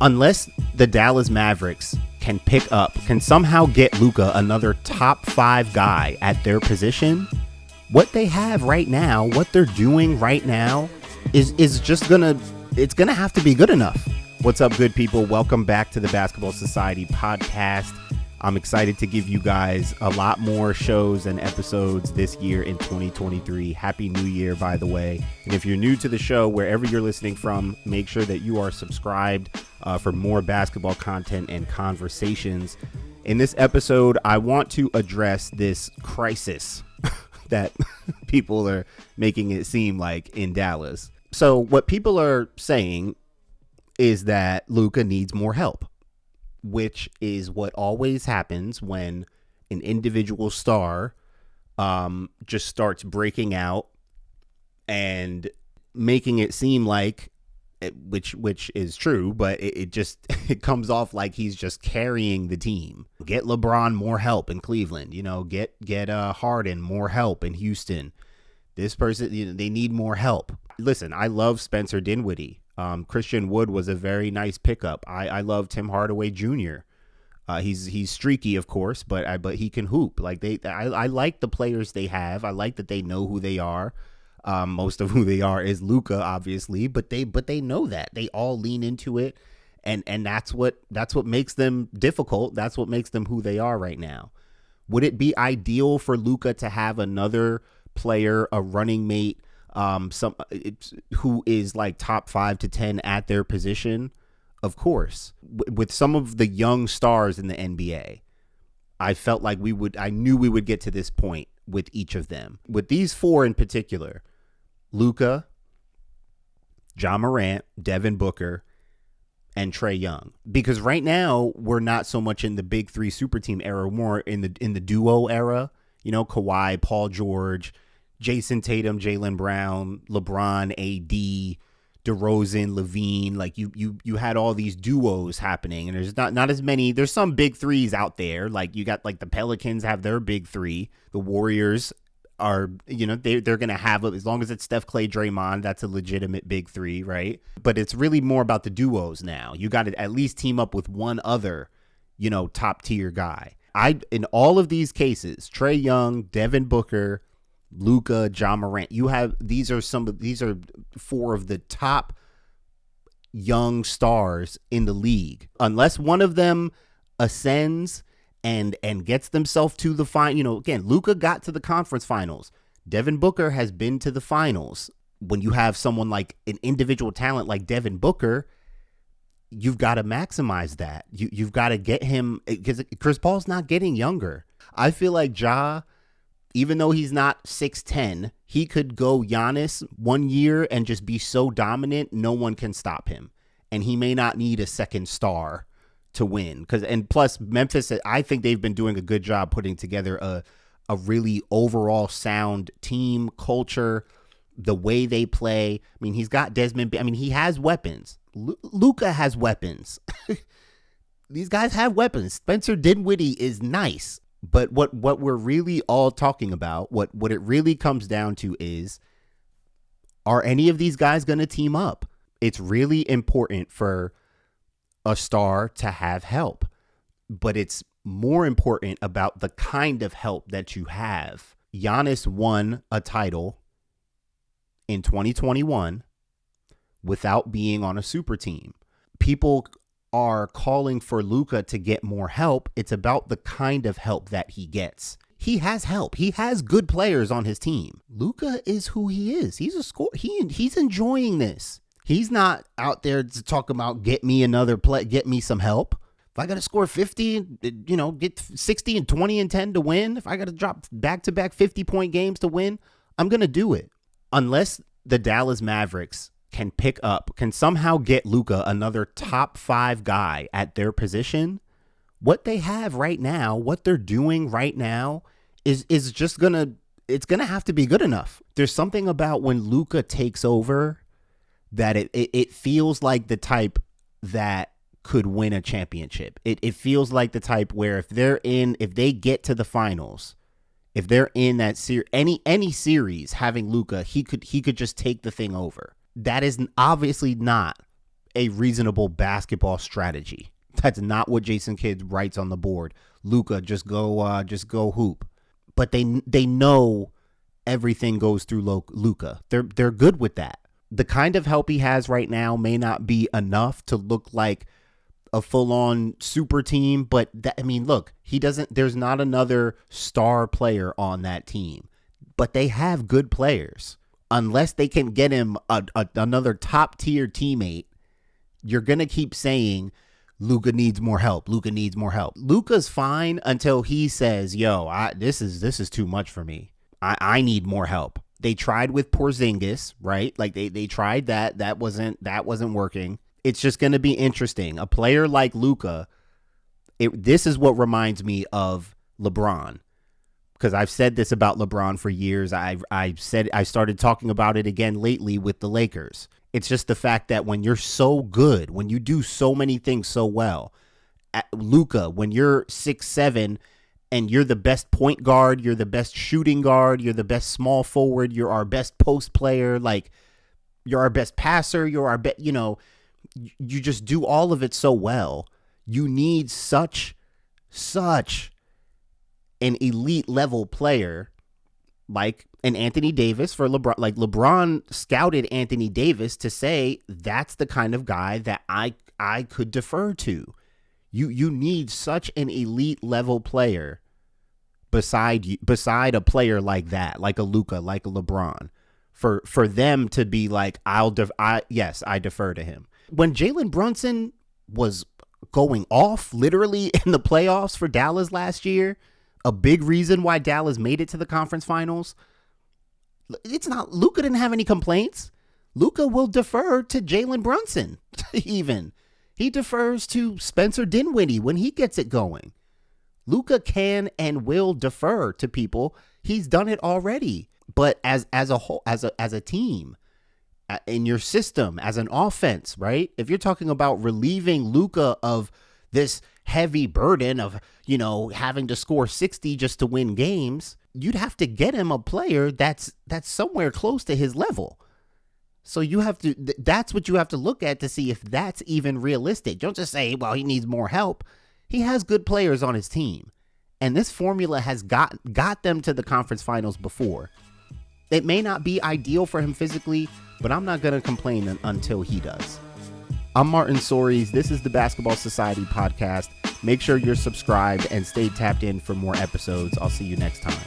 Unless the Dallas Mavericks can somehow get Luka another top 5 guy at their position, what they have right now, what they're doing right now is just gonna have to be good enough. What's up, good people? Welcome back to the Basketball Society podcast. I'm excited to give you guys a lot more shows and episodes this year in 2023. Happy New Year, by the way. And if you're new to the show, wherever you're listening from, make sure that you are subscribed for more basketball content and conversations. In this episode, I want to address this crisis that people are making it seem like in Dallas. So what people are saying is that Luka needs more help, which is what always happens when an individual star just starts breaking out and making it seem like, which is true, but it comes off like he's just carrying the team. Get LeBron more help in Cleveland, get Harden more help in Houston. This person, they need more help. Listen, I love Spencer Dinwiddie. Christian Wood was a very nice pickup. I love Tim Hardaway Jr. He's streaky, of course, but he can hoop. I like the players they have. I like that they know who they are. Most of who they are is Luka, obviously, but they know that. They all lean into it, and that's what makes them difficult. That's what makes them who they are right now. Would it be ideal for Luka to have another player, a running mate, who is like top 5 to 10 at their position? Of course. With some of the young stars in the NBA, I felt like I knew we would get to this point with each of them. With these 4 in particular, Luka, Ja Morant, Devin Booker, and Trae Young. Because right now we're not so much in the big 3 super team era, more in the duo era. Kawhi, Paul George, Jason Tatum, Jaylen Brown, LeBron, AD, DeRozan, Levine. Like you had all these duos happening, and there's not as many. There's some big 3s out there. Like you got like the Pelicans have their big 3. The Warriors are, they're going to have, as long as it's Steph, Clay, Draymond, that's a legitimate big 3, right? But it's really more about the duos now. You got to at least team up with one other, top tier guy. In all of these cases, Trae Young, Devin Booker, Luka, Ja Morant, these are 4 of the top young stars in the league. Unless one of them ascends and gets themselves to the final, again, Luka got to the conference finals. Devin Booker has been to the finals. When you have someone like an individual talent like Devin Booker, you've got to maximize that. You've got to get him, because Chris Paul's not getting younger. I feel like Ja, even though he's not 6'10", he could go Giannis one year and just be so dominant, no one can stop him. And he may not need a second star to win. And plus, Memphis, I think they've been doing a good job putting together a really overall sound team culture, the way they play. I mean, he's got Desmond. He has weapons. Luka has weapons. These guys have weapons. Spencer Dinwiddie is nice. But what we're really all talking about, what it really comes down to is, are any of these guys going to team up? It's really important for a star to have help, but it's more important about the kind of help that you have. Giannis won a title in 2021 without being on a super team. People are calling for Luka to get more help. It's about the kind of help that he gets. He has help. He has good players on his team. Luka is who he is. He's a scorer. He's enjoying this. He's not out there to talk about get me another play, get me some help. If I got to score 50, get 60 and 20 and 10 to win, if I got to drop back-to-back 50-point games to win, I'm going to do it. Unless the Dallas Mavericks can somehow get Luka another top 5 guy at their position, what they have right now, what they're doing right now is just it's gonna have to be good enough. There's something about when Luka takes over that it feels like the type that could win a championship. It feels like the type where if they get to the finals, if they're in that any series, having Luka, he could just take the thing over. That is obviously not a reasonable basketball strategy. That's not what Jason Kidd writes on the board. Luka, just go hoop. But they know everything goes through Luka. They're good with that. The kind of help he has right now may not be enough to look like a full-on super team, but look, there's not another star player on that team, but they have good players. Unless they can get him another top-tier teammate, you're going to keep saying Luka needs more help. Luka needs more help. Luka's fine until he says, yo, this is too much for me. I need more help. They tried with Porzingis, right? Like they tried that. That wasn't working. It's just going to be interesting. A player like Luka, this is what reminds me of LeBron. Because I've said this about LeBron for years. I started talking about it again lately with the Lakers. It's just the fact that when you're so good, when you do so many things so well, Luka, when you're 6'7", and you're the best point guard, you're the best shooting guard, you're the best small forward, you're our best post player, like you're our best passer, you're our best, you just do all of it so well. You need such an elite level player like an Anthony Davis for LeBron. Like LeBron scouted Anthony Davis to say that's the kind of guy that I could defer to. You need such an elite level player beside a player like that, like a Luka, like a LeBron, for them to be like, I defer to him. When Jalen Brunson was going off literally in the playoffs for Dallas last year, a big reason why Dallas made it to the conference finals, it's not Luka didn't have any complaints. Luka will defer to Jalen Brunson. Even he defers to Spencer Dinwiddie when he gets it going. Luka can and will defer to people. He's done it already. But as a whole, as a team, in your system, as an offense, right? If you're talking about relieving Luka of this heavy burden of, having to score 60 just to win games, you'd have to get him a player that's somewhere close to his level. So that's what you have to look at to see if that's even realistic. Don't just say, well, he needs more help. He has good players on his team. And this formula has got them to the conference finals before. It may not be ideal for him physically, but I'm not going to complain until he does. I'm Martin Soares. This is the Basketball Society podcast. Make sure you're subscribed and stay tapped in for more episodes. I'll see you next time.